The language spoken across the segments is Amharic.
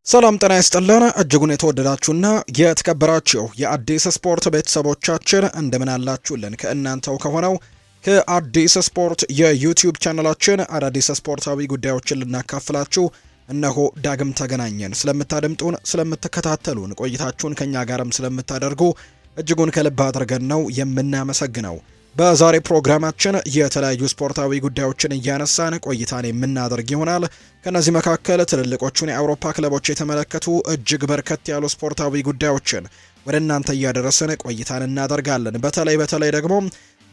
ሰላም ጤና ይስጥልን እጅጉን የተወደዳችሁና የተከበራችሁ የአዲስ ስፖርት ቤተሰቦቻችን እንደምን አላችሁልን? ከእናንተው ከሆነው ከአዲስ ስፖርት የዩቲዩብ ቻናላችን አዳዲስ ስፖርታዊ ጉዳዮችን ልናካፍላችሁ እነሆ ዳግም ተገናኘን። ስለምታደምጡን፣ ስለምትከታተሉን፣ ቆይታችሁን ከኛ ጋርም ስለምታደርጉ እጅጉን ከልብ አድርገን ነው የምናመሰግነው። በዛሬ ፕሮግራማችን የተለያዩ ስፖርታዊ ጉዳዮችን እያነሳን ቆይታን የምናደርግ ይሆናል። ከነዚህ መካከል ትልልቆቹን የአውሮፓ ክለቦች የተመለከቱ እጅግ በርከት ያሉ ስፖርታዊ ጉዳዮችን ወደ እናንተ እያደረስን ቆይታን እናደርጋለን። በተለይ ደግሞ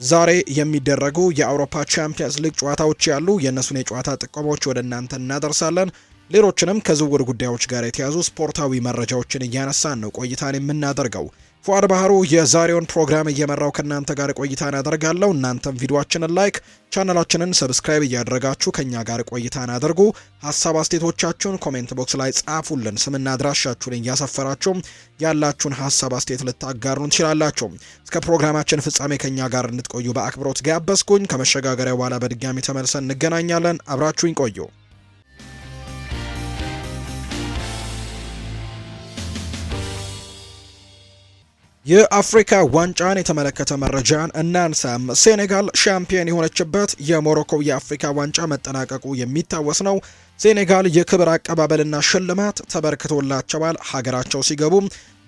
ዛሬ የሚደረጉ የአውሮፓ ቻምፒየንስ ሊግ ጨዋታዎች ያሉ የእነሱን የጨዋታ ጥቆሞች ወደ እናንተ እናደርሳለን። ሌሎችንም ከዝውውር ጉዳዮች ጋር የተያዙ ስፖርታዊ መረጃዎችን እያነሳን ነው ቆይታን የምናደርገው። ፉአድ ባህሩ የዛሬውን ፕሮግራም እየመራው ከእናንተ ጋር ቆይታን አደርጋለሁ። እናንተም ቪዲዮአችንን ላይክ፣ ቻናላችንን ሰብስክራይብ እያደረጋችሁ ከኛ ጋር ቆይታን አድርጉ። ሀሳብ አስተያየቶቻችሁን ኮሜንት ቦክስ ላይ ጻፉልን። ስምና አድራሻችሁን እያሰፈራችሁ ያላችሁን ሀሳብ አስተያየት ልታጋሩን ትችላላችሁ። እስከ ፕሮግራማችን ፍጻሜ ከኛ ጋር እንድትቆዩ በአክብሮት ጋበዝኩኝ። ከመሸጋገሪያ በኋላ በድጋሚ ተመልሰን እንገናኛለን። አብራችሁኝ ቆዩ። የአፍሪካ ዋንጫን የተመለከተ መረጃን እናንሳም። ሴኔጋል ሻምፒዮን የሆነችበት የሞሮኮው የአፍሪካ ዋንጫ መጠናቀቁ የሚታወስ ነው። ሴኔጋል የክብር አቀባበልና ሽልማት ተበርክቶላቸዋል። ሀገራቸው ሲገቡ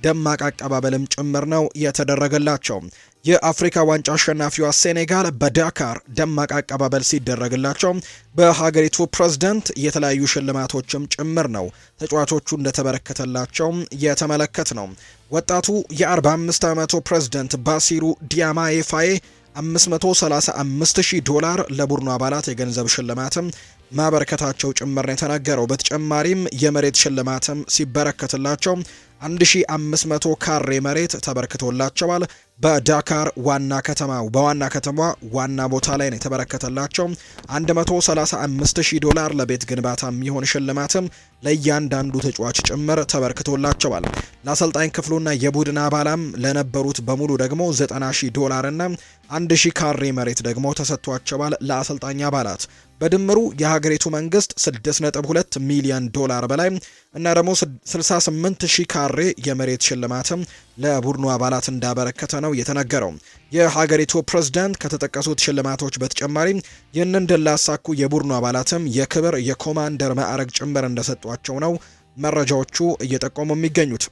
ደማቅ አቀባበልም ጭምር ነው የተደረገላቸው። የአፍሪካ ዋንጫ አሸናፊዋ ሴኔጋል በዳካር ደማቅ አቀባበል ሲደረግላቸው በሀገሪቱ ፕሬዝዳንት የተለያዩ ሽልማቶችም ጭምር ነው ተጫዋቾቹ እንደተበረከተላቸው የተመለከት ነው። ወጣቱ የ45 ዓመቱ ፕሬዝዳንት ባሲሩ ዲያማዬ ፋዬ $535,000 ለቡድኑ አባላት የገንዘብ ሽልማትም ማበረከታቸው ጭምር ነው የተናገረው። በተጨማሪም የመሬት ሽልማትም ሲበረከትላቸው 1500 ካሬ መሬት ተበርክቶላቸዋል። በዳካር በዋና ከተማ ዋና ቦታ ላይ ነው የተበረከተላቸው። $135,000 ለቤት ግንባታ የሚሆን ሽልማትም ለእያንዳንዱ ተጫዋች ጭምር ተበርክቶላቸዋል። ለአሰልጣኝ ክፍሉና የቡድን አባላም ለነበሩት በሙሉ ደግሞ $90,000 እና 1000 ካሬ መሬት ደግሞ ተሰጥቷቸዋል ለአሰልጣኝ አባላት። በድምሩ የሀገሪቱ መንግስት $6.2 ሚሊዮን በላይ እና ደግሞ 68,000 ካሬ የመሬት ሽልማትም ለቡድኑ አባላት እንዳበረከተ ነው የተነገረው። የሀገሪቱ ፕሬዝዳንት ከተጠቀሱት ሽልማቶች በተጨማሪ ይህንን ድል ላሳኩ የቡድኑ አባላትም የክብር የኮማንደር ማዕረግ ጭምር እንደሰጧቸው ነው መረጃዎቹ እየጠቆሙ የሚገኙት።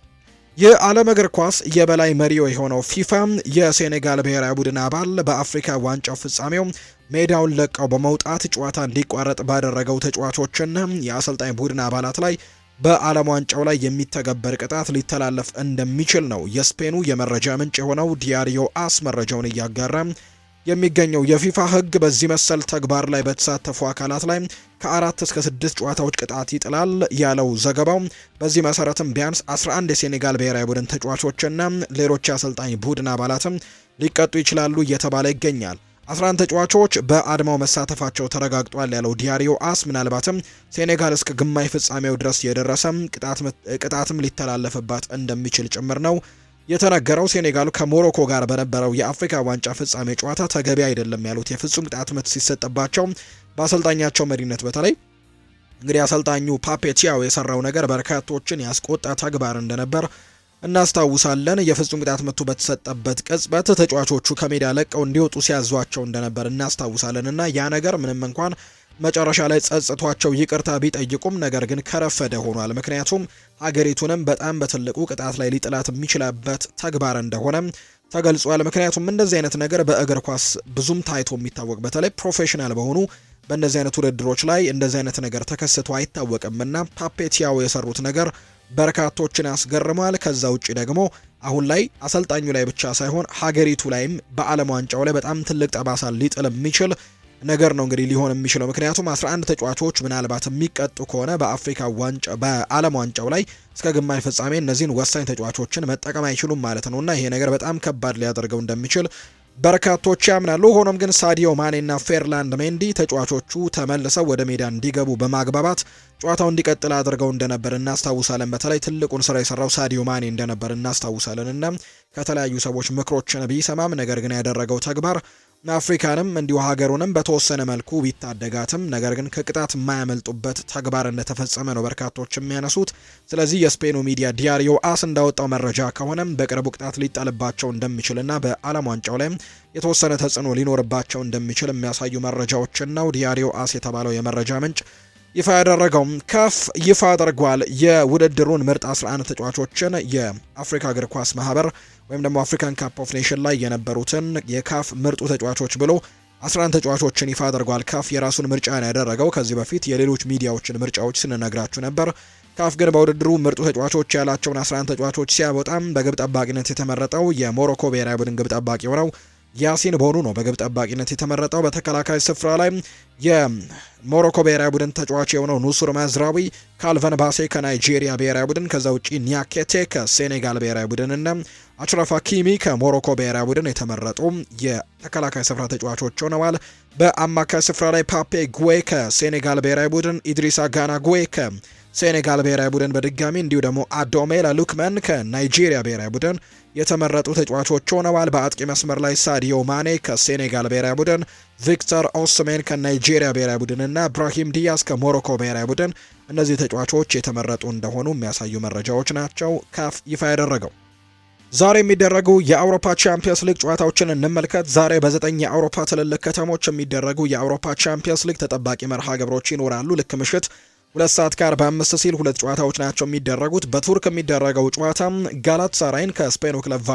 የዓለም እግር ኳስ የበላይ መሪው የሆነው ፊፋ የሴኔጋል ብሔራዊ ቡድን አባል በአፍሪካ ዋንጫው ፍጻሜው ሜዳውን ለቀው በመውጣት ጨዋታ እንዲቋረጥ ባደረገው ተጫዋቾችና የአሰልጣኝ ቡድን አባላት ላይ በዓለም ዋንጫው ላይ የሚተገበር ቅጣት ሊተላለፍ እንደሚችል ነው የስፔኑ የመረጃ ምንጭ የሆነው ዲያሪዮ አስ መረጃውን እያጋራ የሚገኘው። የፊፋ ሕግ በዚህ መሰል ተግባር ላይ በተሳተፉ አካላት ላይ ከ4 እስከ 6 ጨዋታዎች ቅጣት ይጥላል ያለው ዘገባው። በዚህ መሰረትም ቢያንስ 11 የሴኔጋል ብሔራዊ ቡድን ተጫዋቾችና ሌሎች የአሰልጣኝ ቡድን አባላትም ሊቀጡ ይችላሉ እየተባለ ይገኛል። 11 ተጫዋቾች በአድማው መሳተፋቸው ተረጋግጧል ያለው ዲያሪዮ አስ ምናልባትም ሴኔጋል እስከ ግማሽ ፍጻሜው ድረስ የደረሰም ቅጣትም ሊተላለፍባት እንደሚችል ጭምር ነው የተነገረው። ሴኔጋል ከሞሮኮ ጋር በነበረው የአፍሪካ ዋንጫ ፍጻሜ ጨዋታ ተገቢ አይደለም ያሉት የፍጹም ቅጣት ምት ሲሰጥባቸው በአሰልጣኛቸው መሪነት በተለይ እንግዲህ አሰልጣኙ ፓፔቲያው የሰራው ነገር በርካቶችን ያስቆጣ ተግባር እንደነበር እናስታውሳለን። የፍጹም ቅጣት ምቱ በተሰጠበት ቅጽበት ተጫዋቾቹ ከሜዳ ለቀው እንዲወጡ ሲያዟቸው እንደነበር እናስታውሳለን እና ያ ነገር ምንም እንኳን መጨረሻ ላይ ጸጽቷቸው ይቅርታ ቢጠይቁም ነገር ግን ከረፈደ ሆኗል። ምክንያቱም ሀገሪቱንም በጣም በትልቁ ቅጣት ላይ ሊጥላት የሚችልበት ተግባር እንደሆነ ተገልጿል። ምክንያቱም እንደዚህ አይነት ነገር በእግር ኳስ ብዙም ታይቶ የሚታወቅ በተለይ ፕሮፌሽናል በሆኑ በእንደዚህ አይነት ውድድሮች ላይ እንደዚህ አይነት ነገር ተከስቶ አይታወቅምና ፓፔቲያው የሰሩት ነገር በርካቶችን ያስገርማል። ከዛ ውጪ ደግሞ አሁን ላይ አሰልጣኙ ላይ ብቻ ሳይሆን ሀገሪቱ ላይም በዓለም ዋንጫው ላይ በጣም ትልቅ ጠባሳ ሊጥል የሚችል ነገር ነው እንግዲህ ሊሆን የሚችለው። ምክንያቱም 11 ተጫዋቾች ምናልባት የሚቀጡ ከሆነ በዓለም ዋንጫው ላይ እስከ ግማሽ ፍጻሜ እነዚህን ወሳኝ ተጫዋቾችን መጠቀም አይችሉም ማለት ነውና ይሄ ነገር በጣም ከባድ ሊያደርገው እንደሚችል በርካቶች ያምናሉ። ሆኖም ግን ሳዲዮ ማኔና ፌርላንድ ሜንዲ ተጫዋቾቹ ተመልሰው ወደ ሜዳ እንዲገቡ በማግባባት ጨዋታው እንዲቀጥል አድርገው እንደነበር እናስታውሳለን። በተለይ ትልቁን ስራ የሰራው ሳዲዮ ማኔ እንደነበር እናስታውሳለን እና ከተለያዩ ሰዎች ምክሮችን ቢሰማም ነገር ግን ያደረገው ተግባር አፍሪካንም እንዲሁ ሀገሩንም በተወሰነ መልኩ ቢታደጋትም ነገር ግን ከቅጣት የማያመልጡበት ተግባር እንደተፈጸመ ነው በርካቶች የሚያነሱት። ስለዚህ የስፔኑ ሚዲያ ዲያሪዮ አስ እንዳወጣው መረጃ ከሆነም በቅርቡ ቅጣት ሊጣልባቸው እንደሚችልና በዓለም ዋንጫው ላይ የተወሰነ ተጽዕኖ ሊኖርባቸው እንደሚችል የሚያሳዩ መረጃዎችን ነው ዲያሪዮ አስ የተባለው የመረጃ ምንጭ ይፋ ያደረገው። ካፍ ይፋ አድርጓል የውድድሩን ምርጥ 11 ተጫዋቾችን የአፍሪካ እግር ኳስ ማህበር ወይም ደግሞ አፍሪካን ካፕ ኦፍ ኔሽን ላይ የነበሩትን የካፍ ምርጡ ተጫዋቾች ብሎ 11 ተጫዋቾችን ይፋ አድርጓል። ካፍ የራሱን ምርጫ ነው ያደረገው። ከዚህ በፊት የሌሎች ሚዲያዎችን ምርጫዎች ስንነግራችሁ ነበር። ካፍ ግን በውድድሩ ምርጡ ተጫዋቾች ያላቸውን 11 ተጫዋቾች ሲያወጣም በግብ ጠባቂነት የተመረጠው የሞሮኮ ብሔራዊ ቡድን ግብ ጠባቂ ሆነው ያሲን ቦኑ ነው በግብ ጠባቂነት የተመረጠው። በተከላካይ ስፍራ ላይ የሞሮኮ ብሔራዊ ቡድን ተጫዋች የሆነው ኑሱር ማዝራዊ፣ ካልቨን ባሴ ከናይጄሪያ ብሔራዊ ቡድን፣ ከዛ ውጪ ኒያኬቴ ከሴኔጋል ብሔራዊ ቡድን እና አችራፍ ሀኪሚ ከሞሮኮ ብሔራዊ ቡድን የተመረጡ የተከላካይ ስፍራ ተጫዋቾች ሆነዋል። በአማካይ ስፍራ ላይ ፓፔ ጉዌ ከሴኔጋል ብሔራዊ ቡድን፣ ኢድሪሳ ጋና ጉዌ ከሴኔጋል ብሔራዊ ቡድን በድጋሚ እንዲሁ ደግሞ አዶሜላ ሉክመን ከናይጄሪያ ብሔራዊ ቡድን የተመረጡ ተጫዋቾች ሆነዋል። በአጥቂ መስመር ላይ ሳዲዮ ማኔ ከሴኔጋል ብሔራዊ ቡድን፣ ቪክተር ኦስሜን ከናይጄሪያ ብሔራዊ ቡድን እና ብራሂም ዲያዝ ከሞሮኮ ብሔራዊ ቡድን እነዚህ ተጫዋቾች የተመረጡ እንደሆኑ የሚያሳዩ መረጃዎች ናቸው ካፍ ይፋ ያደረገው። ዛሬ የሚደረጉ የአውሮፓ ቻምፒየንስ ሊግ ጨዋታዎችን እንመልከት። ዛሬ በ9 የአውሮፓ ትልልቅ ከተሞች የሚደረጉ የአውሮፓ ቻምፒየንስ ሊግ ተጠባቂ መርሃ ግብሮች ይኖራሉ። ልክ ምሽት 2:45 ሲል ሁለት ጨዋታዎች ናቸው የሚደረጉት። በቱርክ የሚደረገው ጨዋታ ጋላታሳራይን ከስፔኑ ክለብ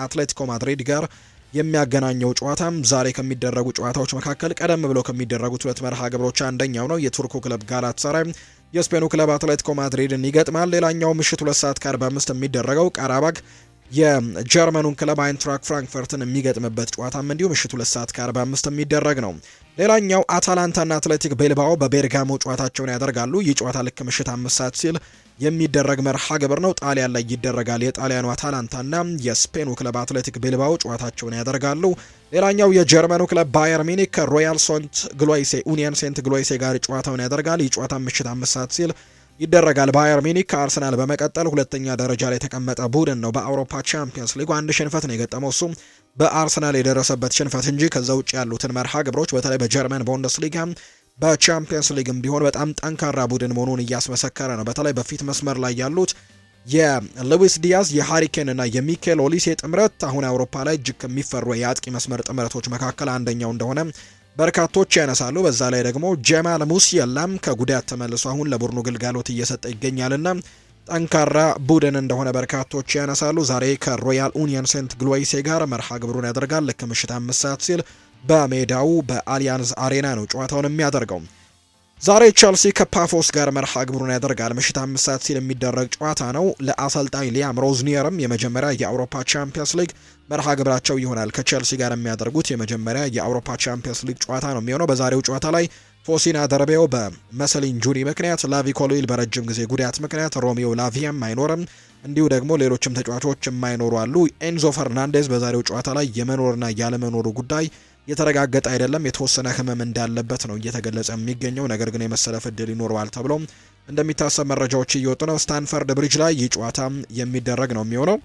አትሌቲኮ ማድሪድ ጋር የሚያገናኘው ጨዋታ ዛሬ ከሚደረጉ ጨዋታዎች መካከል ቀደም ብሎ ከሚደረጉት ሁለት መርሃ ግብሮች አንደኛው ነው። የቱርኩ ክለብ ጋላታሳራይ የስፔኑ ክለብ አትሌቲኮ ማድሪድን ይገጥማል። ሌላኛው ምሽት 2:45 የሚደረገው ቃራባግ የጀርመኑን ክለብ አይንትራክ ፍራንክፈርትን የሚገጥምበት ጨዋታም እንዲሁ ምሽት 2:45 የሚደረግ ነው። ሌላኛው አታላንታና አትሌቲክ ቤልባኦ በቤርጋሞ ጨዋታቸውን ያደርጋሉ። ይህ ጨዋታ ልክ ምሽት 5 ሰዓት ሲል የሚደረግ መርሃ ግብር ነው። ጣሊያን ላይ ይደረጋል። የጣሊያኑ አታላንታና የስፔኑ ክለብ አትሌቲክ ቤልባኦ ጨዋታቸውን ያደርጋሉ። ሌላኛው የጀርመኑ ክለብ ባየር ሚኒክ ከሮያል ሶንት ግሎይሴ ኡኒየን ሴንት ግሎይሴ ጋር ጨዋታውን ያደርጋል። ይህ ጨዋታ ምሽት 5 ሰዓት ሲል ይደረጋል። ባየር ሚኒክ ከአርሰናል በመቀጠል ሁለተኛ ደረጃ ላይ የተቀመጠ ቡድን ነው። በአውሮፓ ቻምፒየንስ ሊግ አንድ ሽንፈት ነው የገጠመው፣ እሱም በአርሰናል የደረሰበት ሽንፈት እንጂ ከዛ ውጭ ያሉትን መርሃ ግብሮች በተለይ በጀርመን ቡንደስሊጋ በቻምፒየንስ ሊግም ቢሆን በጣም ጠንካራ ቡድን መሆኑን እያስመሰከረ ነው። በተለይ በፊት መስመር ላይ ያሉት የሉዊስ ዲያዝ የሃሪኬን እና የሚኬል ኦሊሴ ጥምረት አሁን አውሮፓ ላይ እጅግ ከሚፈሩ የአጥቂ መስመር ጥምረቶች መካከል አንደኛው እንደሆነ በርካቶች ያነሳሉ። በዛ ላይ ደግሞ ጀማል ሙሲያላም ከጉዳት ተመልሶ አሁን ለቡድኑ ግልጋሎት እየሰጠ ይገኛልና ጠንካራ ቡድን እንደሆነ በርካቶች ያነሳሉ። ዛሬ ከሮያል ኡኒየን ሴንት ግሎይሴ ጋር መርሃ ግብሩን ያደርጋል። ልክ ምሽት 5 ሰዓት ሲል በሜዳው በአሊያንዝ አሬና ነው ጨዋታውን የሚያደርገው። ዛሬ ቸልሲ ከፓፎስ ጋር መርሃ ግብሩን ያደርጋል። ምሽት 5 ሰዓት ሲል የሚደረግ ጨዋታ ነው። ለአሰልጣኝ ሊያም ሮዝኒየርም የመጀመሪያ የአውሮፓ ቻምፒየንስ ሊግ መርሃ ግብራቸው ይሆናል። ከቸልሲ ጋር የሚያደርጉት የመጀመሪያ የአውሮፓ ቻምፒየንስ ሊግ ጨዋታ ነው የሚሆነው። በዛሬው ጨዋታ ላይ ፎሲና ደርቤው በመሰል ኢንጁሪ ምክንያት፣ ላቪ ኮሎይል በረጅም ጊዜ ጉዳት ምክንያት፣ ሮሚዮ ላቪያም አይኖርም። እንዲሁ ደግሞ ሌሎችም ተጫዋቾች የማይኖሩ አሉ። ኤንዞ ፈርናንዴዝ በዛሬው ጨዋታ ላይ የመኖርና ያለመኖሩ ጉዳይ የተረጋገጠ አይደለም። የተወሰነ ህመም እንዳለበት ነው እየተገለጸ የሚገኘው። ነገር ግን የመሰለፍ እድል ይኖረዋል ተብሎ እንደሚታሰብ መረጃዎች እየወጡ ነው። ስታንፈርድ ብሪጅ ላይ ይህ ጨዋታ የሚደረግ ነው የሚሆነው።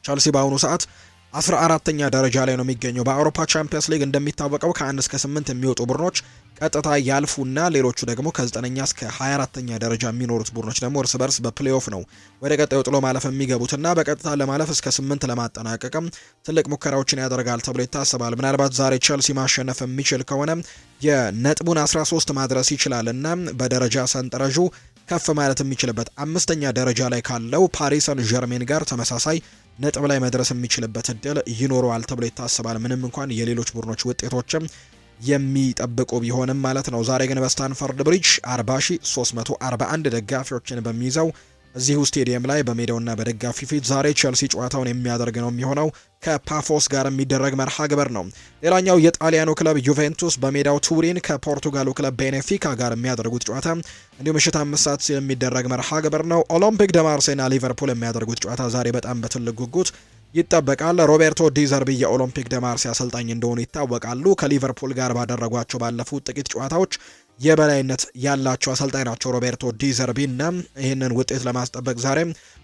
ቸልሲ በአሁኑ ሰዓት 14ኛ ደረጃ ላይ ነው የሚገኘው። በአውሮፓ ቻምፒየንስ ሊግ እንደሚታወቀው ከ1 እስከ 8 የሚወጡ ቡድኖች ቀጥታ ያልፉና ሌሎቹ ደግሞ ከ9ኛ እስከ 24ኛ ደረጃ የሚኖሩት ቡድኖች ደግሞ እርስ በርስ በፕሌኦፍ ነው ወደ ቀጣዩ ጥሎ ማለፍ የሚገቡትና በቀጥታ ለማለፍ እስከ 8 ለማጠናቀቅም ትልቅ ሙከራዎችን ያደርጋል ተብሎ ይታሰባል። ምናልባት ዛሬ ቸልሲ ማሸነፍ የሚችል ከሆነ የነጥቡን 13 ማድረስ ይችላልና በደረጃ ሰንጠረዡ ከፍ ማለት የሚችልበት 5ኛ ደረጃ ላይ ካለው ፓሪስ ሰን ዠርሜን ጋር ተመሳሳይ ነጥብ ላይ መድረስ የሚችልበት እድል ይኖረዋል ተብሎ ይታሰባል። ምንም እንኳን የሌሎች ቡድኖች ውጤቶችም የሚጠብቁ ቢሆንም ማለት ነው። ዛሬ ግን በስታንፈርድ ብሪጅ 40341 ደጋፊዎችን በሚይዘው እዚሁ ስቴዲየም ላይ በሜዳውና በደጋፊ ፊት ዛሬ ቸልሲ ጨዋታውን የሚያደርግ ነው የሚሆነው። ከፓፎስ ጋር የሚደረግ መርሃ ግብር ነው። ሌላኛው የጣሊያኑ ክለብ ዩቬንቱስ በሜዳው ቱሪን ከፖርቱጋሉ ክለብ ቤኔፊካ ጋር የሚያደርጉት ጨዋታ እንዲሁም ምሽት 5 ሰዓት የሚደረግ መርሃ ግብር ነው። ኦሎምፒክ ደ ማርሴይና ሊቨርፑል የሚያደርጉት ጨዋታ ዛሬ በጣም በትልቅ ጉጉት ይጠበቃል። ሮቤርቶ ዲዘርቢ የኦሎምፒክ ደ ማርሴይ አሰልጣኝ እንደሆኑ ይታወቃሉ። ከሊቨርፑል ጋር ባደረጓቸው ባለፉት ጥቂት ጨዋታዎች የበላይነት ያላቸው አሰልጣኝ ናቸው ሮቤርቶ ዲዘርቢ እና ይህንን ውጤት ለማስጠበቅ ዛሬ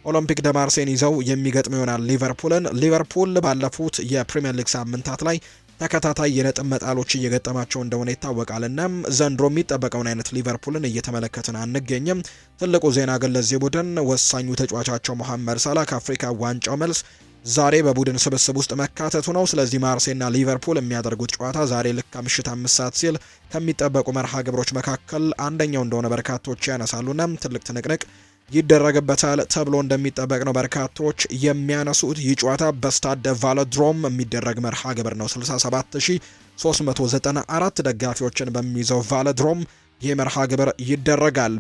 ኦሎምፒክ ደ ማርሴይን ይዘው የሚገጥም ይሆናል ሊቨርፑልን። ሊቨርፑል ባለፉት የፕሪሚየር ሊግ ሳምንታት ላይ ተከታታይ የነጥብ መጣሎች እየገጠማቸው እንደሆነ ይታወቃል። እናም ዘንድሮ የሚጠበቀውን አይነት ሊቨርፑልን እየተመለከትን አንገኝም። ትልቁ ዜና ግን ለዚህ ቡድን ወሳኙ ተጫዋቻቸው መሐመድ ሳላህ ከአፍሪካ ዋንጫው መልስ ዛሬ በቡድን ስብስብ ውስጥ መካተቱ ነው። ስለዚህ ማርሴይና ሊቨርፑል የሚያደርጉት ጨዋታ ዛሬ ልክ ምሽት 5 ሰዓት ሲል ከሚጠበቁ መርሃ ግብሮች መካከል አንደኛው እንደሆነ በርካቶች ያነሳሉና ትልቅ ትንቅንቅ ይደረግበታል ተብሎ እንደሚጠበቅ ነው በርካቶች የሚያነሱት። ይህ ጨዋታ በስታድ ቫሎድሮም የሚደረግ መርሃ ግብር ነው። 67394 ደጋፊዎችን በሚይዘው ቫሎድሮም ይህ መርሃ ግብር ይደረጋል።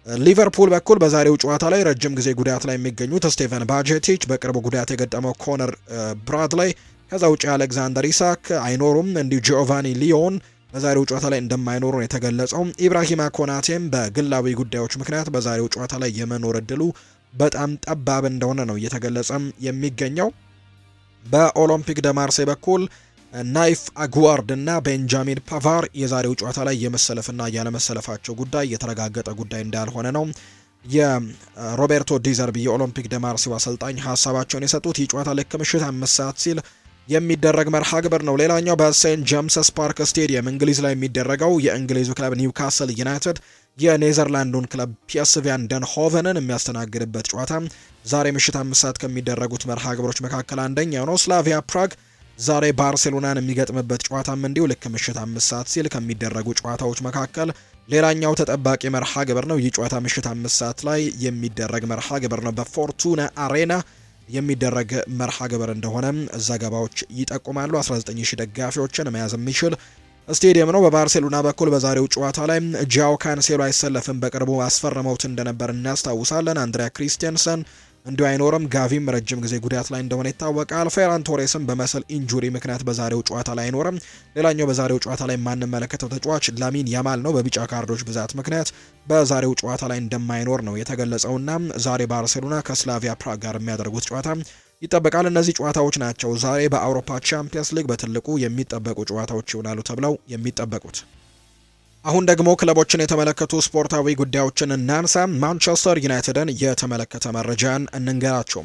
በሊቨርፑል በኩል በዛሬው ጨዋታ ላይ ረጅም ጊዜ ጉዳት ላይ የሚገኙት ስቴቨን ባጀቲች፣ በቅርቡ ጉዳት የገጠመው ኮነር ብራድላይ፣ ከዛ ውጭ አሌክዛንደር ኢሳክ አይኖሩም። እንዲሁ ጂኦቫኒ ሊዮን በዛሬው ጨዋታ ላይ እንደማይኖሩ ነው የተገለጸው። ኢብራሂማ ኮናቴም በግላዊ ጉዳዮች ምክንያት በዛሬው ጨዋታ ላይ የመኖር እድሉ በጣም ጠባብ እንደሆነ ነው እየተገለጸ የሚገኘው። በኦሎምፒክ ደ ማርሴይ በኩል ናይፍ አጉዋርድ እና ቤንጃሚን ፓቫር የዛሬው ጨዋታ ላይ የመሰለፍና ያለመሰለፋቸው ጉዳይ የተረጋገጠ ጉዳይ እንዳልሆነ ነው የሮቤርቶ ዲዘርቢ የኦሎምፒክ ደ ማርሴይ አሰልጣኝ ሀሳባቸውን የሰጡት። ይህ ጨዋታ ልክ ምሽት 5 ሰዓት ሲል የሚደረግ መርሃ ግብር ነው። ሌላኛው በሴንት ጄምስስ ፓርክ ስቴዲየም እንግሊዝ ላይ የሚደረገው የእንግሊዙ ክለብ ኒውካስል ዩናይትድ የኔዘርላንዱን ክለብ ፒኤስቪ አይንድሆቨንን የሚያስተናግድበት ጨዋታ ዛሬ ምሽት 5 ሰዓት ከሚደረጉት መርሃ ግብሮች መካከል አንደኛው ነው። ስላቪያ ፕራግ ዛሬ ባርሴሎናን የሚገጥምበት ጨዋታም እንዲሁ ልክ ምሽት 5 ሰዓት ሲል ከሚደረጉ ጨዋታዎች መካከል ሌላኛው ተጠባቂ መርሃ ግብር ነው። ይህ ጨዋታ ምሽት 5 ሰዓት ላይ የሚደረግ መርሃ ግብር ነው። በፎርቱና አሬና የሚደረግ መርሃ ግብር እንደሆነ ዘገባዎች ይጠቁማሉ። 19000 ደጋፊዎችን መያዝ የሚችል ስቴዲየም ነው። በባርሴሎና በኩል በዛሬው ጨዋታ ላይ ጃኦ ካንሴሎ አይሰለፍም። በቅርቡ አስፈርመውት እንደነበር እናስታውሳለን። አንድሪያ ክሪስቲያንሰን እንዲሁ አይኖርም። ጋቪም ረጅም ጊዜ ጉዳት ላይ እንደሆነ ይታወቃል። ፌራን ቶሬስም በመሰል ኢንጁሪ ምክንያት በዛሬው ጨዋታ ላይ አይኖርም። ሌላኛው በዛሬው ጨዋታ ላይ የማንመለከተው ተጫዋች ላሚን ያማል ነው። በቢጫ ካርዶች ብዛት ምክንያት በዛሬው ጨዋታ ላይ እንደማይኖር ነው የተገለጸውና ዛሬ ባርሴሎና ከስላቪያ ፕራግ ጋር የሚያደርጉት ጨዋታ ይጠበቃል። እነዚህ ጨዋታዎች ናቸው ዛሬ በአውሮፓ ቻምፒየንስ ሊግ በትልቁ የሚጠበቁ ጨዋታዎች ይሆናሉ ተብለው የሚጠበቁት። አሁን ደግሞ ክለቦችን የተመለከቱ ስፖርታዊ ጉዳዮችን እናንሳ። ማንቸስተር ዩናይትድን የተመለከተ መረጃን እንንገራቸው።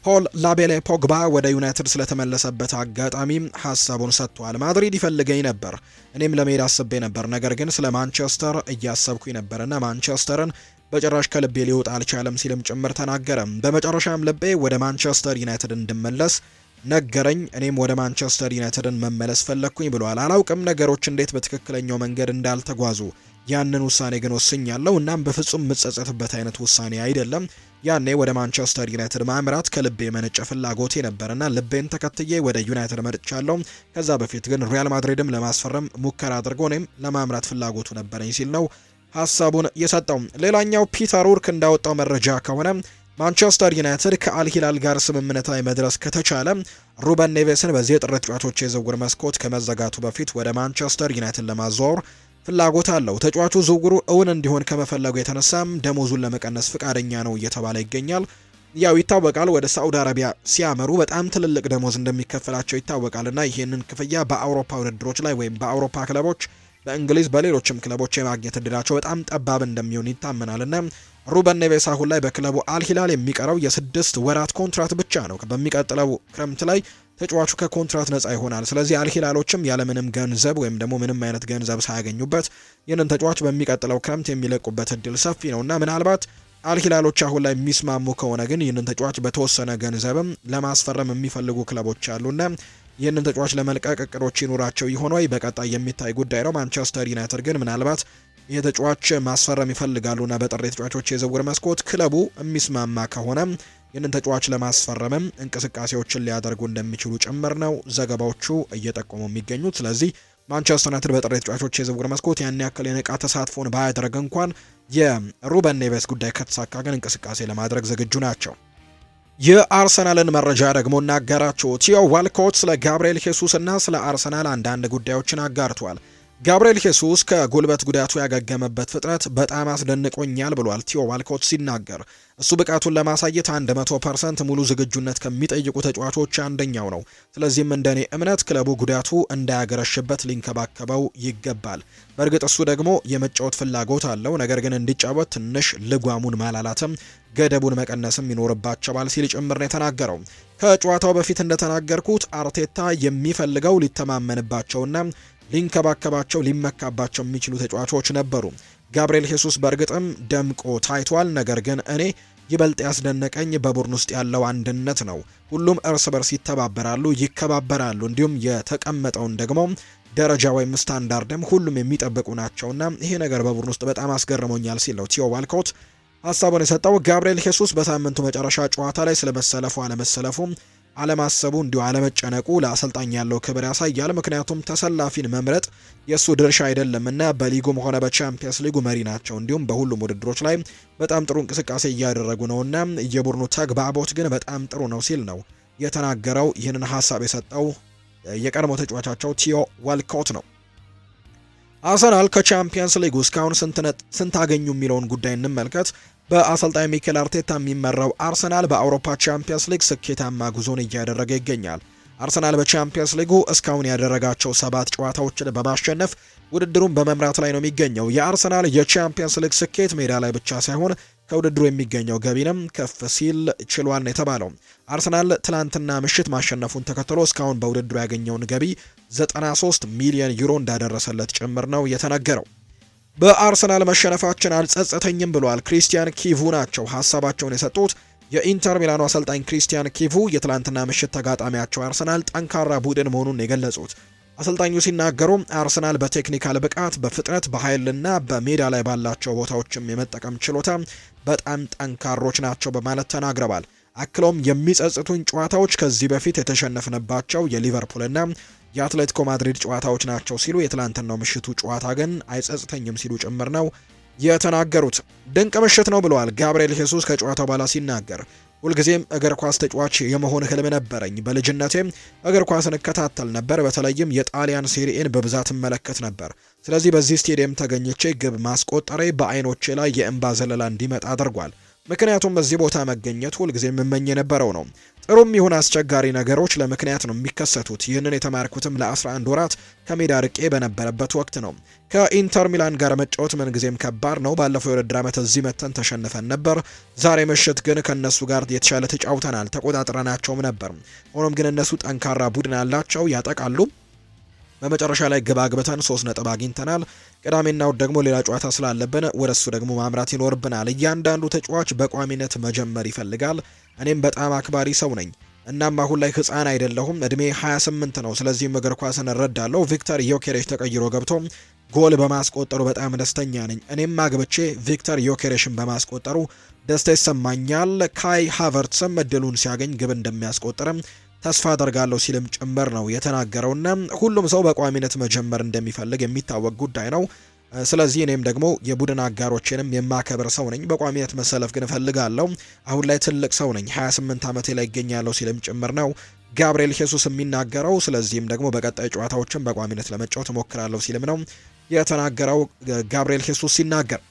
ፖል ላቤሌ ፖግባ ወደ ዩናይትድ ስለተመለሰበት አጋጣሚ ሀሳቡን ሰጥቷል። ማድሪድ ይፈልገኝ ነበር፣ እኔም ለመሄድ አስቤ ነበር፣ ነገር ግን ስለ ማንቸስተር እያሰብኩኝ ነበርና ማንቸስተርን በጭራሽ ከልቤ ሊወጣ አልቻለም ሲልም ጭምር ተናገረ። በመጨረሻም ልቤ ወደ ማንቸስተር ዩናይትድ እንድመለስ ነገረኝ። እኔም ወደ ማንቸስተር ዩናይትድን መመለስ ፈለግኩኝ ብሏል። አላውቅም ነገሮች እንዴት በትክክለኛው መንገድ እንዳልተጓዙ፣ ያንን ውሳኔ ግን ወስኛለሁ። እናም በፍጹም የምጸጸትበት አይነት ውሳኔ አይደለም። ያኔ ወደ ማንቸስተር ዩናይትድ ማምራት ከልቤ የመነጨ ፍላጎቴ ነበርና ልቤን ተከትዬ ወደ ዩናይትድ መጥቻለሁ። ከዛ በፊት ግን ሪያል ማድሪድም ለማስፈረም ሙከራ አድርጎ እኔም ለማምራት ፍላጎቱ ነበረኝ ሲል ነው ሀሳቡን የሰጠው። ሌላኛው ፒተር ኡርክ እንዳወጣው መረጃ ከሆነ ማንቸስተር ዩናይትድ ከአልሂላል ጋር ስምምነት ላይ መድረስ ከተቻለ ሩበን ኔቬስን በዚህ የጥር ተጫዋቾች የዝውውር መስኮት ከመዘጋቱ በፊት ወደ ማንቸስተር ዩናይትድ ለማዘዋወር ፍላጎት አለው። ተጫዋቹ ዝውውሩ እውን እንዲሆን ከመፈለጉ የተነሳም ደሞዙን ለመቀነስ ፍቃደኛ ነው እየተባለ ይገኛል። ያው ይታወቃል ወደ ሳዑዲ አረቢያ ሲያመሩ በጣም ትልልቅ ደሞዝ እንደሚከፈላቸው ይታወቃልና ይህንን ክፍያ በአውሮፓ ውድድሮች ላይ ወይም በአውሮፓ ክለቦች በእንግሊዝ በሌሎችም ክለቦች የማግኘት እድላቸው በጣም ጠባብ እንደሚሆን ይታመናልና ሩበን ኔቬስ አሁን ላይ በክለቡ አልሂላል የሚቀረው የ6 ወራት ኮንትራት ብቻ ነው። በሚቀጥለው ክረምት ላይ ተጫዋቹ ከኮንትራት ነጻ ይሆናል። ስለዚህ አልሂላሎችም ያለምንም ገንዘብ ወይም ደግሞ ምንም አይነት ገንዘብ ሳያገኙበት ይህንን ተጫዋች በሚቀጥለው ክረምት የሚለቁበት እድል ሰፊ ነውና ምናልባት አልሂላሎች አሁን ላይ የሚስማሙ ከሆነ ግን ይህንን ተጫዋች በተወሰነ ገንዘብም ለማስፈረም የሚፈልጉ ክለቦች አሉና ይህንን ተጫዋች ለመልቀቅ እቅዶች ይኖራቸው ይሆን ወይ በቀጣይ የሚታይ ጉዳይ ነው። ማንቸስተር ዩናይትድ ግን ምናልባት ይህ ተጫዋች ማስፈረም ይፈልጋሉና በጥር ተጫዋቾች የዝውውር መስኮት ክለቡ የሚስማማ ከሆነ ይህንን ተጫዋች ለማስፈረምም እንቅስቃሴዎችን ሊያደርጉ እንደሚችሉ ጭምር ነው ዘገባዎቹ እየጠቆሙ የሚገኙት። ስለዚህ ማንቸስተር ዩናይትድ በጥር ተጫዋቾች የዝውውር መስኮት ያን ያክል የነቃ ተሳትፎን ባያደርግ እንኳን የሩበን ኔቬስ ጉዳይ ከተሳካ ግን እንቅስቃሴ ለማድረግ ዝግጁ ናቸው። የአርሰናልን መረጃ ደግሞ እናገራችሁ። ቲዮ ዋልኮት ስለ ጋብርኤል ሄሱስ እና ስለ አርሰናል አንዳንድ ጉዳዮችን አጋርቷል። ጋብርኤል ሄሱስ ከጉልበት ጉዳቱ ያገገመበት ፍጥነት በጣም አስደንቆኛል ብሏል ቲዮ ዋልኮት ሲናገር። እሱ ብቃቱን ለማሳየት 100% ሙሉ ዝግጁነት ከሚጠይቁ ተጫዋቾች አንደኛው ነው። ስለዚህም እንደኔ እምነት ክለቡ ጉዳቱ እንዳያገረሽበት ሊንከባከበው ይገባል። በእርግጥ እሱ ደግሞ የመጫወት ፍላጎት አለው፣ ነገር ግን እንዲጫወት ትንሽ ልጓሙን ማላላትም ገደቡን መቀነስም ይኖርባቸዋል ሲል ጭምር ነው የተናገረው። ከጨዋታው በፊት እንደተናገርኩት አርቴታ የሚፈልገው ሊተማመንባቸውና ሊንከባከባቸው ሊመካባቸው የሚችሉ ተጫዋቾች ነበሩ። ጋብርኤል ሄሱስ በእርግጥም ደምቆ ታይቷል። ነገር ግን እኔ ይበልጥ ያስደነቀኝ በቡድን ውስጥ ያለው አንድነት ነው። ሁሉም እርስ በርስ ይተባበራሉ፣ ይከባበራሉ። እንዲሁም የተቀመጠውን ደግሞ ደረጃ ወይም ስታንዳርድም ሁሉም የሚጠብቁ ናቸውና ይሄ ነገር በቡድን ውስጥ በጣም አስገርሞኛል ሲል ነው ቲዮ ዋልኮት ሀሳቡን የሰጠው። ጋብርኤል ሄሱስ በሳምንቱ መጨረሻ ጨዋታ ላይ ስለመሰለፉ አለመሰለፉ አለማሰቡ እንዲሁ አለመጨነቁ ለአሰልጣኝ ያለው ክብር ያሳያል። ምክንያቱም ተሰላፊን መምረጥ የእሱ ድርሻ አይደለምና በሊጉም ሆነ በቻምፒየንስ ሊጉ መሪ ናቸው። እንዲሁም በሁሉም ውድድሮች ላይ በጣም ጥሩ እንቅስቃሴ እያደረጉ ነውና የቡድኑ ተግባቦት ግን በጣም ጥሩ ነው ሲል ነው የተናገረው። ይህንን ሀሳብ የሰጠው የቀድሞ ተጫዋቻቸው ቲዮ ዋልኮት ነው። አርሰናል ከቻምፒየንስ ሊጉ እስካሁን ስንት አገኙ የሚለውን ጉዳይ እንመልከት። በአሰልጣኝ ሚኬል አርቴታ የሚመራው አርሰናል በአውሮፓ ቻምፒየንስ ሊግ ስኬታማ ጉዞን እያደረገ ይገኛል። አርሰናል በቻምፒየንስ ሊጉ እስካሁን ያደረጋቸው 7 ጨዋታዎችን በማሸነፍ ውድድሩን በመምራት ላይ ነው የሚገኘው። የአርሰናል የቻምፒየንስ ሊግ ስኬት ሜዳ ላይ ብቻ ሳይሆን ከውድድሩ የሚገኘው ገቢንም ከፍ ሲል ችሏል ነው የተባለው። አርሰናል ትላንትና ምሽት ማሸነፉን ተከትሎ እስካሁን በውድድሩ ያገኘውን ገቢ 93 ሚሊዮን ዩሮ እንዳደረሰለት ጭምር ነው የተነገረው። በአርሰናል መሸነፋችን አልጸጸተኝም ብሏል ክሪስቲያን ኪቩ ናቸው ሀሳባቸውን የሰጡት። የኢንተር ሚላኑ አሰልጣኝ ክሪስቲያን ኪቩ የትላንትና ምሽት ተጋጣሚያቸው አርሰናል ጠንካራ ቡድን መሆኑን የገለጹት አሰልጣኙ ሲናገሩ አርሰናል በቴክኒካል ብቃት፣ በፍጥነት፣ በኃይልና በሜዳ ላይ ባላቸው ቦታዎችም የመጠቀም ችሎታ በጣም ጠንካሮች ናቸው በማለት ተናግረዋል። አክሎም የሚጸጽቱን ጨዋታዎች ከዚህ በፊት የተሸነፍንባቸው የሊቨርፑልና የአትሌቲኮ ማድሪድ ጨዋታዎች ናቸው ሲሉ የትላንትናው ምሽቱ ጨዋታ ግን አይጸጽተኝም ሲሉ ጭምር ነው የተናገሩት። ድንቅ ምሽት ነው ብለዋል ጋብርኤል ሄሱስ ከጨዋታው በኋላ ሲናገር። ሁልጊዜም እግር ኳስ ተጫዋች የመሆን ህልም ነበረኝ። በልጅነቴም እግር ኳስን እከታተል ነበር። በተለይም የጣሊያን ሴሪኤን በብዛት እመለከት ነበር። ስለዚህ በዚህ ስቴዲየም ተገኝቼ ግብ ማስቆጠሬ በአይኖቼ ላይ የእንባ ዘለላ እንዲመጣ አድርጓል። ምክንያቱም በዚህ ቦታ መገኘት ሁልጊዜ የምመኝ የነበረው ነው። ጥሩም ይሁን አስቸጋሪ ነገሮች ለምክንያት ነው የሚከሰቱት። ይህንን የተማርኩትም ለ11 ወራት ከሜዳ ርቄ በነበረበት ወቅት ነው። ከኢንተር ሚላን ጋር መጫወት ምንጊዜም ከባድ ነው። ባለፈው የውድድር ዓመት እዚህ መተን ተሸንፈን ነበር። ዛሬ ምሽት ግን ከነሱ ጋር የተሻለ ተጫውተናል፣ ተቆጣጥረናቸውም ነበር። ሆኖም ግን እነሱ ጠንካራ ቡድን አላቸው፣ ያጠቃሉ። በመጨረሻ ላይ ግብ አግብተን 3 ነጥብ አግኝተናል። ቅዳሜና እሁድ ደግሞ ሌላ ጨዋታ ስላለብን ወደሱ ደግሞ ማምራት ይኖርብናል። እያንዳንዱ ተጫዋች በቋሚነት መጀመር ይፈልጋል። እኔም በጣም አክባሪ ሰው ነኝ። እናም አሁን ላይ ህፃን አይደለሁም። እድሜ 28 ነው። ስለዚህም እግር ኳስን እረዳለሁ። ቪክተር ዮኬሬሽ ተቀይሮ ገብቶ ጎል በማስቆጠሩ በጣም ደስተኛ ነኝ። እኔም አግብቼ ቪክተር ዮኬሬሽን በማስቆጠሩ ደስታ ይሰማኛል። ካይ ሃቨርትስም እድሉን ሲያገኝ ግብ እንደሚያስቆጥርም ተስፋ አደርጋለሁ ሲልም ጭምር ነው የተናገረውና ሁሉም ሰው በቋሚነት መጀመር እንደሚፈልግ የሚታወቅ ጉዳይ ነው። ስለዚህ እኔም ደግሞ የቡድን አጋሮቼንም የማከብር ሰው ነኝ። በቋሚነት መሰለፍ ግን እፈልጋለሁ። አሁን ላይ ትልቅ ሰው ነኝ፣ 28 ዓመቴ ላይ ይገኛለሁ ሲልም ጭምር ነው ጋብርኤል ሄሱስ የሚናገረው። ስለዚህም ደግሞ በቀጣይ ጨዋታዎችን በቋሚነት ለመጫወት እሞክራለሁ ሲልም ነው የተናገረው ጋብርኤል ሄሱስ ሲናገር።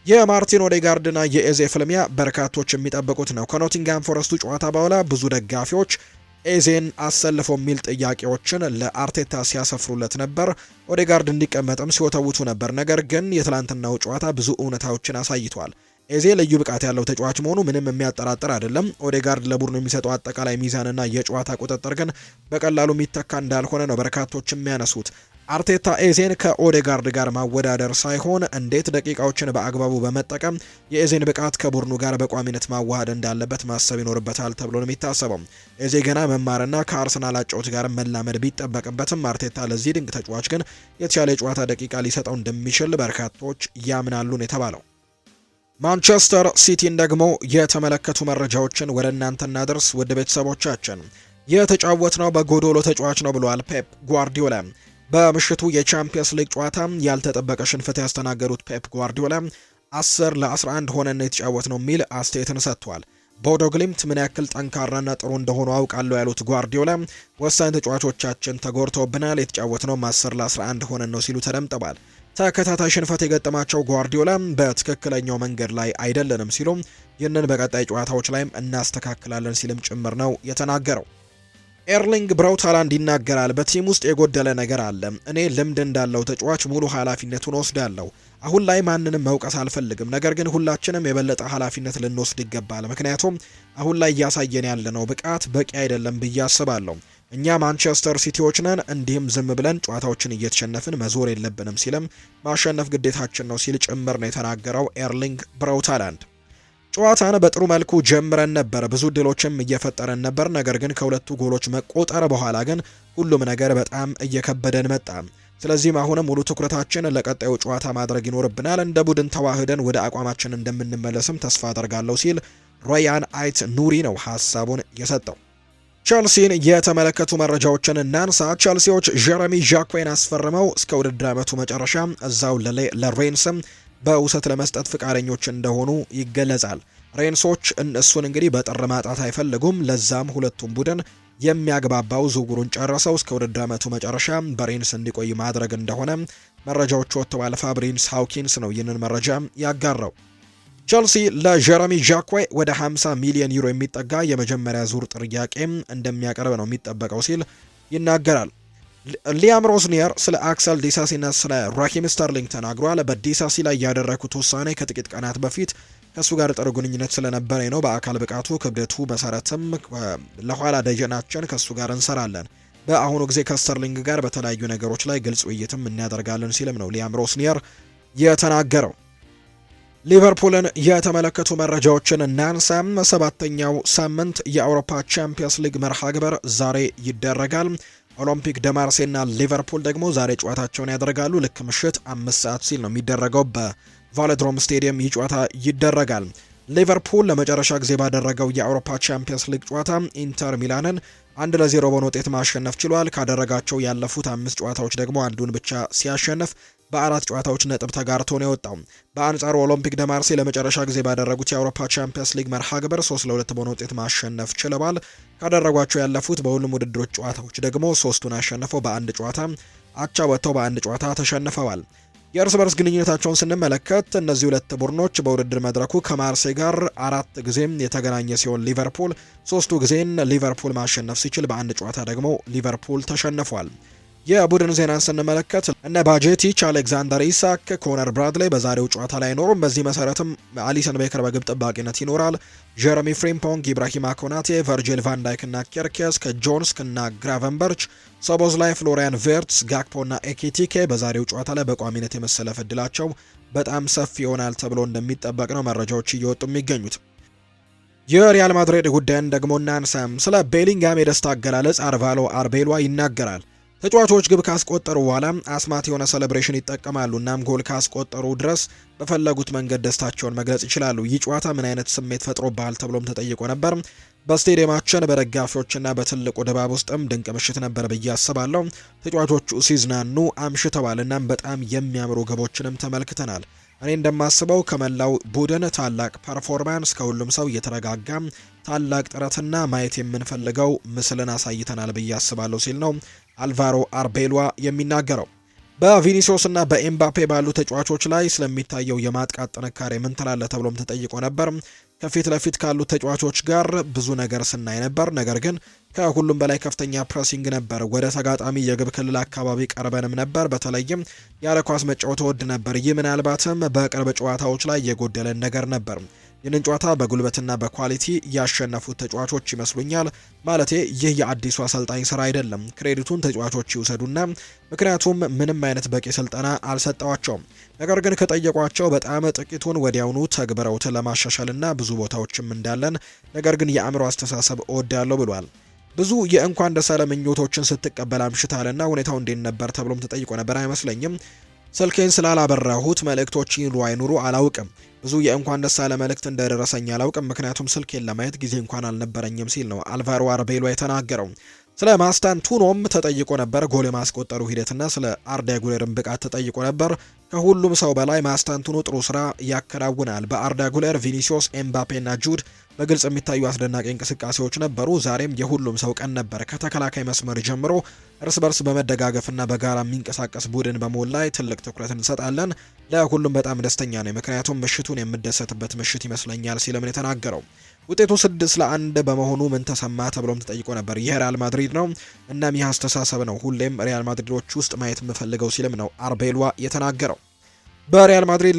የማርቲን ኦዴጋርድና የኤዜ ፍልሚያ በርካቶች የሚጠብቁት ነው። ከኖቲንግሃም ፎረስቱ ጨዋታ በኋላ ብዙ ደጋፊዎች ኤዜን አሰልፎ የሚል ጥያቄዎችን ለአርቴታ ሲያሰፍሩለት ነበር። ኦዴጋርድ እንዲቀመጥም ሲወተውቱ ነበር። ነገር ግን የትላንትናው ጨዋታ ብዙ እውነታዎችን አሳይቷል። ኤዜ ልዩ ብቃት ያለው ተጫዋች መሆኑ ምንም የሚያጠራጥር አይደለም። ኦዴጋርድ ለቡድኑ የሚሰጠው አጠቃላይ ሚዛንና የጨዋታ ቁጥጥር ግን በቀላሉ የሚተካ እንዳልሆነ ነው በርካቶች የሚያነሱት። አርቴታ ኤዜን ከኦዴጋርድ ጋር ማወዳደር ሳይሆን እንዴት ደቂቃዎችን በአግባቡ በመጠቀም የኤዜን ብቃት ከቡድኑ ጋር በቋሚነት ማዋሃድ እንዳለበት ማሰብ ይኖርበታል ተብሎ ነው የሚታሰበው። ኤዜ ገና መማርና ከአርሰናል አጨዋወት ጋር መላመድ ቢጠበቅበትም አርቴታ ለዚህ ድንቅ ተጫዋች ግን የተሻለ የጨዋታ ደቂቃ ሊሰጠው እንደሚችል በርካቶች ያምናሉ ነው የተባለው። ማንቸስተር ሲቲን ደግሞ የተመለከቱ መረጃዎችን ወደ እናንተ እናደርስ ውድ ቤተሰቦቻችን። የተጫወትነው በጎዶሎ ተጫዋች ነው ብሏል ፔፕ ጓርዲዮላ። በምሽቱ የቻምፒየንስ ሊግ ጨዋታ ያልተጠበቀ ሽንፈት ያስተናገዱት ፔፕ ጓርዲዮላ 10-11 ሆነን የተጫወትነው የሚል አስተያየትን ሰጥቷል። ቦዶ ግሊምት ምን ያክል ጠንካራና ጥሩ እንደሆኑ አውቃለሁ ያሉት ጓርዲዮላ ወሳኝ ተጫዋቾቻችን ተጎድተውብናል፣ የተጫወትነው 10-11 ሆነን ነው ሲሉ ተደምጠዋል። ተከታታይ ሽንፈት የገጠማቸው ጓርዲዮላ በትክክለኛው መንገድ ላይ አይደለንም ሲሉ ይህንን በቀጣይ ጨዋታዎች ላይም እናስተካክላለን ሲልም ጭምር ነው የተናገረው። ኤርሊንግ ብራውት ሃላንድ ይናገራል። በቲም ውስጥ የጎደለ ነገር አለ። እኔ ልምድ እንዳለው ተጫዋች ሙሉ ኃላፊነቱን ወስዳለሁ። አሁን ላይ ማንንም መውቀስ አልፈልግም፣ ነገር ግን ሁላችንም የበለጠ ኃላፊነት ልንወስድ ይገባል። ምክንያቱም አሁን ላይ እያሳየን ያለነው ብቃት በቂ አይደለም ብዬ አስባለሁ። እኛ ማንቸስተር ሲቲዎች ነን፣ እንዲህም ዝም ብለን ጨዋታዎችን እየተሸነፍን መዞር የለብንም ሲልም ማሸነፍ ግዴታችን ነው ሲል ጭምር ነው የተናገረው ኤርሊንግ ብራውት ሃላንድ። ጨዋታን በጥሩ መልኩ ጀምረን ነበር፣ ብዙ ድሎችም እየፈጠረን ነበር። ነገር ግን ከሁለቱ ጎሎች መቆጠር በኋላ ግን ሁሉም ነገር በጣም እየከበደን መጣ። ስለዚህም አሁንም ሙሉ ትኩረታችን ለቀጣዩ ጨዋታ ማድረግ ይኖርብናል። እንደ ቡድን ተዋህደን ወደ አቋማችን እንደምንመለስም ተስፋ አደርጋለሁ ሲል ሮያን አይት ኑሪ ነው ሀሳቡን የሰጠው። ቸልሲን የተመለከቱ መረጃዎችን እናንሳ። ቸልሲዎች ጀረሚ ዣክዌን አስፈርመው እስከ ውድድር ዓመቱ መጨረሻ እዛው ለሬንስም በውሰት ለመስጠት ፍቃደኞች እንደሆኑ ይገለጻል። ሬንሶች እሱን እንግዲህ በጥር ማጣት አይፈልጉም። ለዛም ሁለቱም ቡድን የሚያግባባው ዝውውሩን ጨርሰው እስከ ውድድር ዓመቱ መጨረሻ በሬንስ እንዲቆይ ማድረግ እንደሆነ መረጃዎቹ ወጥተዋል። ፋብሪንስ ሃውኪንስ ነው ይህንን መረጃ ያጋራው። ቸልሲ ለጀረሚ ዣክዌ ወደ 50 ሚሊዮን ዩሮ የሚጠጋ የመጀመሪያ ዙር ጥያቄ እንደሚያቀርብ ነው የሚጠበቀው ሲል ይናገራል። ሊያም ሮዝኒየር ስለ አክሰል ዲሳሲና ስለ ራሂም ስተርሊንግ ተናግሯል። በዲሳሲ ላይ ያደረኩት ውሳኔ ከጥቂት ቀናት በፊት ከእሱ ጋር ጥሩ ግንኙነት ስለነበረ ነው። በአካል ብቃቱ ክብደቱ መሰረትም ለኋላ ደጀናችን ከእሱ ጋር እንሰራለን። በአሁኑ ጊዜ ከስተርሊንግ ጋር በተለያዩ ነገሮች ላይ ግልጽ ውይይትም እናደርጋለን ሲልም ነው ሊያም ሮዝኒየር የተናገረው። ሊቨርፑልን የተመለከቱ መረጃዎችን እናንሳም። 7ኛው ሳምንት የአውሮፓ ቻምፒየንስ ሊግ መርሃ ግብር ዛሬ ይደረጋል። ኦሎምፒክ ደ ማርሴይና ሊቨርፑል ደግሞ ዛሬ ጨዋታቸውን ያደርጋሉ። ልክ ምሽት 5 ሰዓት ሲል ነው የሚደረገው። በቫሌድሮም ስቴዲየም ይህ ጨዋታ ይደረጋል። ሊቨርፑል ለመጨረሻ ጊዜ ባደረገው የአውሮፓ ቻምፒየንስ ሊግ ጨዋታ ኢንተር ሚላንን 1-0 በሆነ ውጤት ማሸነፍ ችሏል። ካደረጋቸው ያለፉት 5 ጨዋታዎች ደግሞ አንዱን ብቻ ሲያሸንፍ በ4 ጨዋታዎች ነጥብ ተጋርቶ ነው የወጣው። በአንጻሩ ኦሎምፒክ ደ ማርሴይ ለመጨረሻ ጊዜ ባደረጉት የአውሮፓ ቻምፒየንስ ሊግ መርሃ ግብር 3-2 በሆነ ውጤት ማሸነፍ ችለዋል። ካደረጓቸው ያለፉት በሁሉም ውድድሮች ጨዋታዎች ደግሞ 3ቱን አሸንፈው በአንድ ጨዋታ አቻ ወጥተው በአንድ ጨዋታ ተሸንፈዋል። የእርስ በርስ ግንኙነታቸውን ስንመለከት እነዚህ ሁለት ቡድኖች በውድድር መድረኩ ከማርሴይ ጋር 4 ጊዜም የተገናኘ ሲሆን ሊቨርፑል 3ቱ ጊዜን ሊቨርፑል ማሸነፍ ሲችል በአንድ ጨዋታ ደግሞ ሊቨርፑል ተሸንፏል። የቡድን ዜናን ስንመለከት እነ ባጄቲች፣ አሌክዛንደር ኢሳክ፣ ኮነር ብራድሌይ በዛሬው ጨዋታ ላይ አይኖሩም። በዚህ መሰረትም አሊሰን ቤከር በግብ ጠባቂነት ይኖራል። ጀረሚ ፍሪምፖንግ፣ ኢብራሂማ ኮናቴ፣ ቨርጂል ቫን ዳይክ እና ኬርኬስ ከጆንስክ እና ግራቨንበርች፣ ሶቦዝላይ፣ ፍሎሪያን ቬርትስ፣ ጋክፖ እና ኤኪቲኬ በዛሬው ጨዋታ ላይ በቋሚነት የመሰለፍ ዕድላቸው በጣም ሰፊ ይሆናል ተብሎ እንደሚጠበቅ ነው መረጃዎች እየወጡ የሚገኙት። የሪያል ማድሪድ ጉዳይን ደግሞ እናንሳም። ስለ ቤሊንጋም የደስታ አገላለጽ አርቫሎ አርቤሏ ይናገራል። ተጫዋቾች ግብ ካስቆጠሩ በኋላ አስማት የሆነ ሴሌብሬሽን ይጠቀማሉ። እናም ጎል ካስቆጠሩ ድረስ በፈለጉት መንገድ ደስታቸውን መግለጽ ይችላሉ። ይህ ጨዋታ ምን አይነት ስሜት ፈጥሮብሃል ተብሎም ተጠይቆ ነበር። በስቴዲየማችን በደጋፊዎችና በትልቁ ድባብ ውስጥም ድንቅ ምሽት ነበር ብዬ አስባለሁ። ተጫዋቾቹ ሲዝናኑ አምሽተዋል። እናም በጣም የሚያምሩ ግቦችንም ተመልክተናል። እኔ እንደማስበው ከመላው ቡድን ታላቅ ፐርፎርማንስ፣ ከሁሉም ሰው እየተረጋጋ ታላቅ ጥረትና ማየት የምንፈልገው ምስልን አሳይተናል ብዬ አስባለሁ ሲል ነው አልቫሮ አርቤሏ የሚናገረው። በቪኒሲዮስ እና በኤምባፔ ባሉ ተጫዋቾች ላይ ስለሚታየው የማጥቃት ጥንካሬ ምን ትላለህ ተብሎም ተጠይቆ ነበር። ከፊት ለፊት ካሉት ተጫዋቾች ጋር ብዙ ነገር ስናይ ነበር፣ ነገር ግን ከሁሉም በላይ ከፍተኛ ፕሬሲንግ ነበር። ወደ ተጋጣሚ የግብ ክልል አካባቢ ቀርበንም ነበር። በተለይም ያለ ኳስ መጫወት ወድ ነበር። ይህ ምናልባትም በቅርብ ጨዋታዎች ላይ የጎደለን ነገር ነበር። ይህንን ጨዋታ በጉልበትና በኳሊቲ ያሸነፉት ተጫዋቾች ይመስሉኛል። ማለቴ ይህ የአዲሱ አሰልጣኝ ስራ አይደለም። ክሬዲቱን ተጫዋቾች ይውሰዱና ምክንያቱም ምንም አይነት በቂ ስልጠና አልሰጠዋቸውም። ነገር ግን ከጠየቋቸው በጣም ጥቂቱን ወዲያውኑ ተግብረውት ለማሻሻልና ብዙ ቦታዎችም እንዳለን፣ ነገር ግን የአእምሮ አስተሳሰብ እወዳለሁ ብሏል። ብዙ የእንኳን ደስ አለ ምኞቶችን ስትቀበል አምሽታልና ሁኔታው እንዴት ነበር ተብሎም ተጠይቆ ነበር። አይመስለኝም ስልኬን ስላላበራሁት መልእክቶች ይኑሩ አይኑሩ አላውቅም። ብዙ የእንኳን ደስ አለ መልእክት እንደደረሰኝ አላውቅም፣ ምክንያቱም ስልኬን ለማየት ጊዜ እንኳን አልነበረኝም ሲል ነው አልቫሮ አርቤሎ የተናገረው። ስለ ማስታንቱኖም ተጠይቆ ነበር። ጎል የማስቆጠሩ ሂደትና ስለ አርዳ ጉሌርም ብቃት ተጠይቆ ነበር። ከሁሉም ሰው በላይ ማስታንቱኖ ጥሩ ስራ ያከናውናል። በአርዳ ጉሌር፣ ቪኒሲዮስ፣ ኤምባፔ እና ጁድ በግልጽ የሚታዩ አስደናቂ እንቅስቃሴዎች ነበሩ። ዛሬም የሁሉም ሰው ቀን ነበር። ከተከላካይ መስመር ጀምሮ እርስ በርስ በመደጋገፍና በጋራ የሚንቀሳቀስ ቡድን በመሆን ላይ ትልቅ ትኩረት እንሰጣለን። ለሁሉም በጣም ደስተኛ ነኝ፣ ምክንያቱም ምሽቱን የምደሰትበት ምሽት ይመስለኛል ሲልም ነው የተናገረው። ውጤቱ 6-1 በመሆኑ ምን ተሰማ ተብሎም ተጠይቆ ነበር። ይህ ሪያል ማድሪድ ነው፣ እናም ይህ አስተሳሰብ ነው ሁሌም ሪያል ማድሪዶች ውስጥ ማየት የምፈልገው ሲልም ነው አርቤሏ የተናገረው። በሪያል ማድሪድ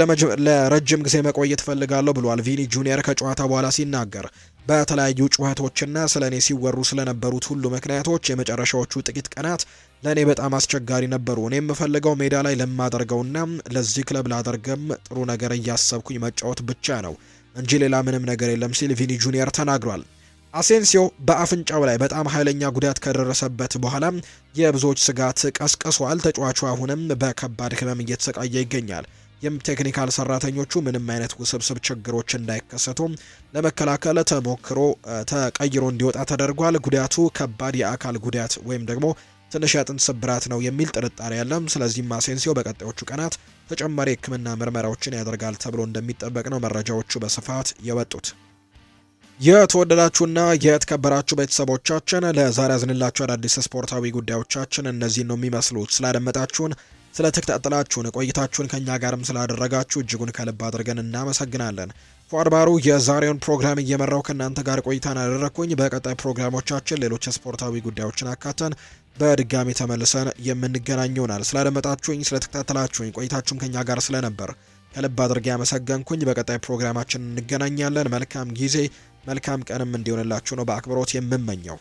ለረጅም ጊዜ መቆየት ፈልጋለሁ ብሏል ቪኒ ጁኒየር ከጨዋታ በኋላ ሲናገር። በተለያዩ ጩኸቶችና ስለ እኔ ሲወሩ ስለነበሩት ሁሉ ምክንያቶች የመጨረሻዎቹ ጥቂት ቀናት ለእኔ በጣም አስቸጋሪ ነበሩ። እኔ የምፈልገው ሜዳ ላይ ለማደርገውና ለዚህ ክለብ ላደርገም ጥሩ ነገር እያሰብኩኝ መጫወት ብቻ ነው እንጂ ሌላ ምንም ነገር የለም ሲል ቪኒ ጁኒየር ተናግሯል። አሴንሲዮ በአፍንጫው ላይ በጣም ኃይለኛ ጉዳት ከደረሰበት በኋላ የብዙዎች ስጋት ቀስቅሷል። ተጫዋቹ አሁንም በከባድ ህመም እየተሰቃየ ይገኛል። ቴክኒካል ሰራተኞቹ ምንም አይነት ውስብስብ ችግሮች እንዳይከሰቱ ለመከላከል ተቀይሮ እንዲወጣ ተደርጓል። ጉዳቱ ከባድ የአካል ጉዳት ወይም ደግሞ ትንሽ የአጥንት ስብራት ነው የሚል ጥርጣሬ ያለም። ስለዚህም አሴንሲዮ በቀጣዮቹ ቀናት ተጨማሪ የሕክምና ምርመራዎችን ያደርጋል ተብሎ እንደሚጠበቅ ነው መረጃዎቹ በስፋት የወጡት። የተወደዳችሁና የተከበራችሁ ቤተሰቦቻችን ለዛሬ ያዝንላችሁ አዳዲስ ስፖርታዊ ጉዳዮቻችን እነዚህን ነው የሚመስሉት። ስላደመጣችሁን፣ ስለተከታተላችሁን፣ ቆይታችሁን ከኛ ጋርም ስላደረጋችሁ እጅጉን ከልብ አድርገን እናመሰግናለን። ፏድ ባሩ የዛሬውን ፕሮግራም እየመራው ከእናንተ ጋር ቆይታን አደረግኩኝ። በቀጣይ ፕሮግራሞቻችን ሌሎች ስፖርታዊ ጉዳዮችን አካተን በድጋሚ ተመልሰን የምንገናኝ ይሆናል። ስላደመጣችሁኝ፣ ስለተከታተላችሁኝ፣ ቆይታችሁም ከኛ ጋር ስለነበር ከልብ አድርጌ ያመሰገንኩኝ። በቀጣይ ፕሮግራማችን እንገናኛለን። መልካም ጊዜ መልካም ቀንም እንዲሆንላችሁ ነው በአክብሮት የምመኘው።